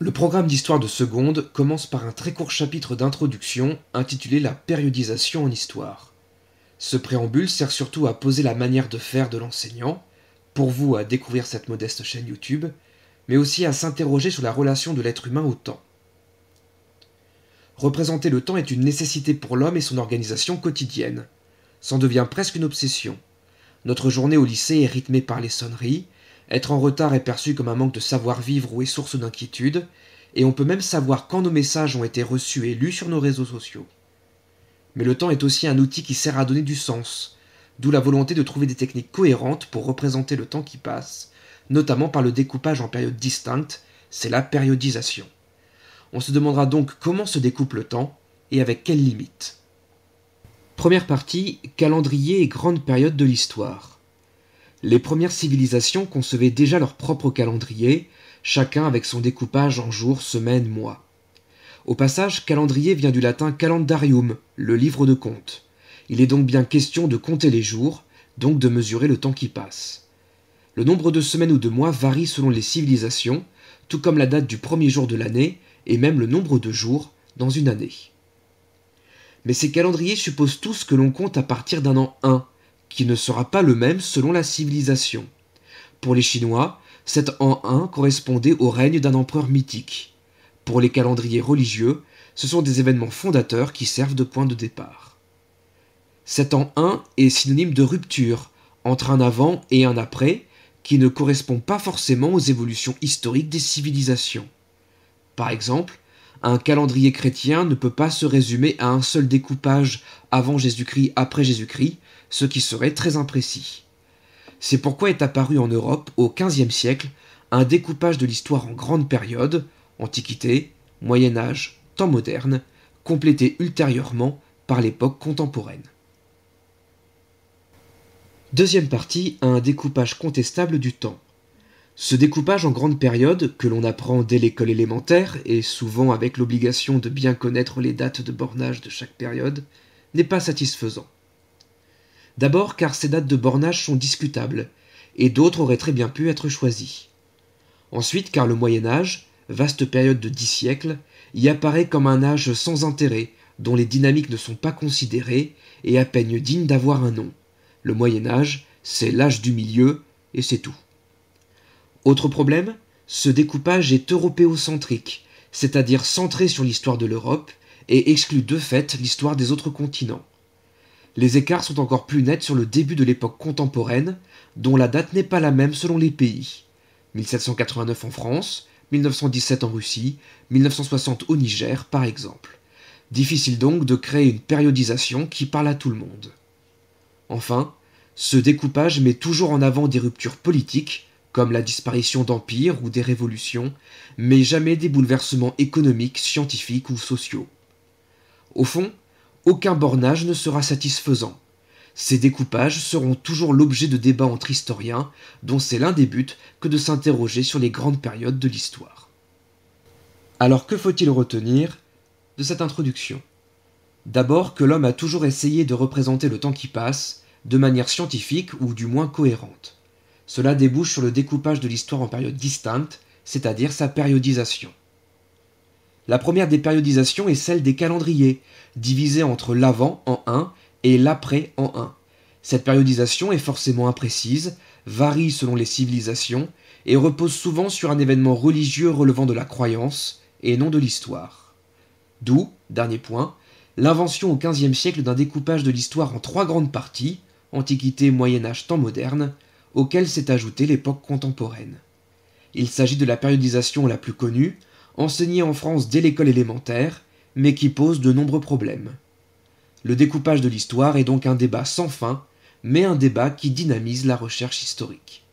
Le programme d'histoire de seconde commence par un très court chapitre d'introduction intitulé La périodisation en histoire. Ce préambule sert surtout à poser la manière de faire de l'enseignant, pour vous à découvrir cette modeste chaîne YouTube, mais aussi à s'interroger sur la relation de l'être humain au temps. Représenter le temps est une nécessité pour l'homme et son organisation quotidienne. C'en devient presque une obsession. Notre journée au lycée est rythmée par les sonneries, être en retard est perçu comme un manque de savoir-vivre ou est source d'inquiétude, et on peut même savoir quand nos messages ont été reçus et lus sur nos réseaux sociaux. Mais le temps est aussi un outil qui sert à donner du sens, d'où la volonté de trouver des techniques cohérentes pour représenter le temps qui passe, notamment par le découpage en périodes distinctes, c'est la périodisation. On se demandera donc comment se découpe le temps et avec quelles limites. Première partie, calendrier et grandes périodes de l'histoire. Les premières civilisations concevaient déjà leur propre calendrier, chacun avec son découpage en jours, semaines, mois. Au passage, calendrier vient du latin calendarium, le livre de comptes. Il est donc bien question de compter les jours, donc de mesurer le temps qui passe. Le nombre de semaines ou de mois varie selon les civilisations, tout comme la date du premier jour de l'année et même le nombre de jours dans une année. Mais ces calendriers supposent tous que l'on compte à partir d'un an 1, qui ne sera pas le même selon la civilisation. Pour les Chinois, cet an 1 correspondait au règne d'un empereur mythique. Pour les calendriers religieux, ce sont des événements fondateurs qui servent de point de départ. Cet an 1 est synonyme de rupture, entre un avant et un après, qui ne correspond pas forcément aux évolutions historiques des civilisations. Par exemple, un calendrier chrétien ne peut pas se résumer à un seul découpage avant Jésus-Christ, après Jésus-Christ, ce qui serait très imprécis. C'est pourquoi est apparu en Europe, au XVe siècle, un découpage de l'histoire en grandes périodes, Antiquité, Moyen-Âge, temps moderne, complété ultérieurement par l'époque contemporaine. Deuxième partie, un découpage contestable du temps. Ce découpage en grandes périodes, que l'on apprend dès l'école élémentaire, et souvent avec l'obligation de bien connaître les dates de bornage de chaque période, n'est pas satisfaisant. D'abord car ces dates de bornage sont discutables, et d'autres auraient très bien pu être choisies. Ensuite car le Moyen-Âge, vaste période de 10 siècles, y apparaît comme un âge sans intérêt, dont les dynamiques ne sont pas considérées et à peine dignes d'avoir un nom. Le Moyen-Âge, c'est l'âge du milieu, et c'est tout. Autre problème, ce découpage est européocentrique, c'est-à-dire centré sur l'histoire de l'Europe, et exclut de fait l'histoire des autres continents. Les écarts sont encore plus nets sur le début de l'époque contemporaine, dont la date n'est pas la même selon les pays. 1789 en France, 1917 en Russie, 1960 au Niger par exemple. Difficile donc de créer une périodisation qui parle à tout le monde. Enfin, ce découpage met toujours en avant des ruptures politiques, comme la disparition d'empires ou des révolutions, mais jamais des bouleversements économiques, scientifiques ou sociaux. Au fond, aucun bornage ne sera satisfaisant. Ces découpages seront toujours l'objet de débats entre historiens, dont c'est l'un des buts que de s'interroger sur les grandes périodes de l'histoire. Alors que faut-il retenir de cette introduction ? D'abord que l'homme a toujours essayé de représenter le temps qui passe, de manière scientifique ou du moins cohérente. Cela débouche sur le découpage de l'histoire en périodes distinctes, c'est-à-dire sa périodisation. La première des périodisations est celle des calendriers, divisés entre l'avant en 1 et l'après en 1. Cette périodisation est forcément imprécise, varie selon les civilisations et repose souvent sur un événement religieux relevant de la croyance et non de l'histoire. D'où, dernier point, l'invention au XVe siècle d'un découpage de l'histoire en 3 grandes parties, Antiquité, Moyen-Âge, temps moderne, auquel s'est ajoutée l'époque contemporaine. Il s'agit de la périodisation la plus connue, enseignée en France dès l'école élémentaire, mais qui pose de nombreux problèmes. Le découpage de l'histoire est donc un débat sans fin, mais un débat qui dynamise la recherche historique.